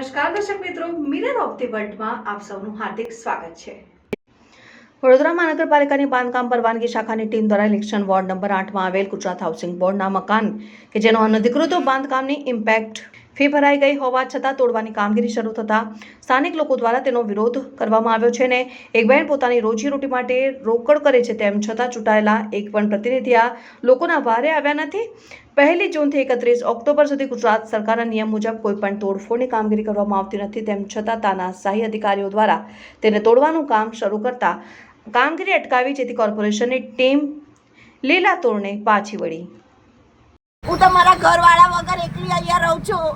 નમસ્કાર દર્શક મિત્રો, મિરર ઓફ ધી વર્લ્ડમાં આપ સૌનું હાર્દિક સ્વાગત છે। વડોદરા મહાનગરપાલિકાની બાંધકામ પરવાનગી શાખાની ટીમ દ્વારા ઇલેક્શન વોર્ડ નંબર 8માં આવેલ ગુજરાત હાઉસિંગ બોર્ડના મકાન કે જેનો અનધિકૃત બાંધકામની ઇમ્પેક્ટ ફી ભરાઈ ગઈ હોવા છતાં તોડવાની કામગીરી શરૂ થતાં સ્થાનિક લોકો દ્વારા તેનો વિરોધ કરવામાં આવ્યો છે ને એક બહેન પોતાની રોજીરોટી માટે રોકડ કરે છે, તેમ છતાં ચૂંટાયેલા એક પણ પ્રતિનિધિ આ લોકોના વારે આવ્યા નથી। 1 જૂનથી 31 ઓક્ટોબર સુધી ગુજરાત સરકારના નિયમ મુજબ કોઈપણ તોડફોડની કામગીરી કરવામાં આવતી નથી, તેમ છતાં તાનાશાહી અધિકારીઓ દ્વારા તેને તોડવાનું કામ શરૂ કરતા કામગીરી અટકાવી, જેથી કોર્પોરેશનની ટીમ લીલા તોરણે પાછી વળી। હું તો મારા ઘરવાળા વગર એકલી અહીંયા રહું છું।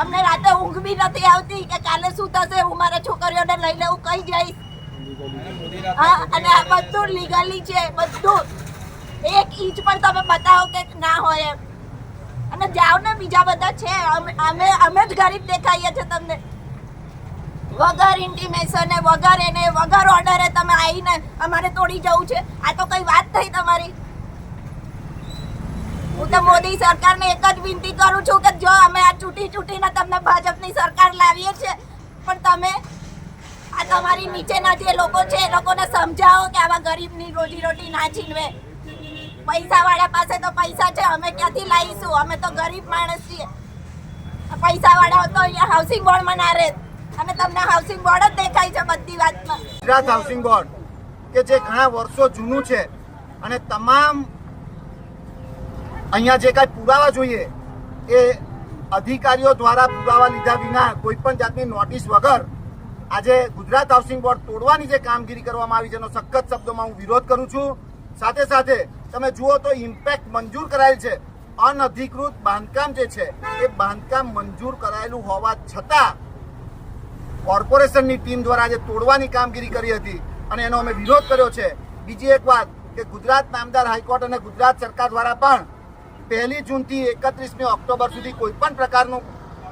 અમને રાતે ઊંઘ બી નથી આવતી કે કાલે શું થશે, હું મારા છોકરીઓને લઈને હું કઈ જઈશ। હા, અને આ બધું લીગલી છે, બધું 1 ઇંચ પણ તમે બતાવો કે ના હોય એમ, અને જાઓ ને બીજા બધા છે, અમે જ ગરીબ દેખાઈએ છે તમને। વગર ઇન્ટિમેશન વગર એને વગર ઓર્ડરે તમે આવીને અમારે તોડી જવું છે, આ તો કઈ વાત થઈ તમારી। હું તો મોદી સરકારને એક જ વિનંતી કરું છું કે જો અમે આ ચૂંટીને તમને ભાજપની સરકાર લાવીએ છીએ, પણ તમે આ તમારી નીચેના જે લોકો છે એ લોકોને સમજાવો કે આવા ગરીબની રોજીરોટી ના છીનવે। પૈસાવાળા પાસે તો પૈસા છે, અમે ક્યાંથી લાવીશું? અમે તો ગરીબ માણસ છીએ। પૈસાવાળાઓ તો અહીંયા હાઉસિંગ બોર્ડમાં ના રહે, અને તમને હાઉસિંગ બોર્ડ જ દેખાય છે બધી વાતમાં। ગુજરાત હાઉસિંગ બોર્ડ કે જે ઘણા વર્ષો જૂનું છે અને તમામ અહીંયા જે કાંઈ પુરાવા જોઈએ એ અધિકારીઓ દ્વારા પુરાવા લીધા વિના કોઈ પણ જાતની નોટિસ વગર આજે ગુજરાત હાઉસિંગ બોર્ડ તોડવાની જે કામગીરી કરવામાં આવી છે એનો સખત શબ્દોમાં હું વિરોધ કરું છું। સાથે સાથે તમે જુઓ તો ઇમ્પેક્ટ મંજૂર કરાયેલ છે, અનધિકૃત બાંધકામ જે છે એ બાંધકામ મંજૂર કરાયેલું હોવા છતાં કોર્પોરેશનની ટીમ દ્વારા આજે તોડવાની કામગીરી કરી હતી અને એનો અમે વિરોધ કર્યો છે। બીજી એક વાત કે ગુજરાત નામદાર હાઈકોર્ટ અને ગુજરાત સરકાર દ્વારા પણ 1 જૂનથી 31 ઓક્ટોબર સુધી કોઈ પણ પ્રકારનું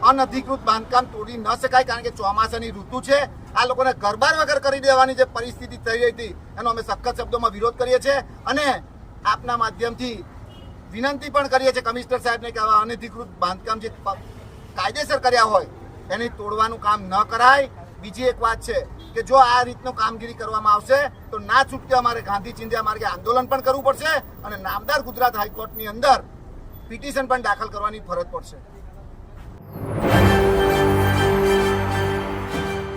અનધિકૃત બાંધકામ તોડી ન શકાય, કારણ કે ચોમાસાની ઋતુ છે। આ લોકોને ઘરબાર વગર કરી દેવાની જે પરિસ્થિતિ થઈ રહી હતી એનો અમે સખત શબ્દોમાં વિરોધ કરીએ છીએ અને આપના માધ્યમથી વિનંતી પણ કરીએ છીએ કમિશનર સાહેબને કે આવા અનધિકૃત બાંધકામ જે કાયદેસર કર્યા હોય એને તોડવાનું કામ ન કરાય। બીજી એક વાત છે કે જો આ રીતનું કામગીરી કરવામાં આવશે તો ના છૂટકે અમારે ગાંધી ચિંધ્યા માર્ગે આંદોલન પણ કરવું પડશે અને નામદાર ગુજરાત હાઈકોર્ટની અંદર પિટિશન પણ દાખલ કરવાની ફરજ પડશે।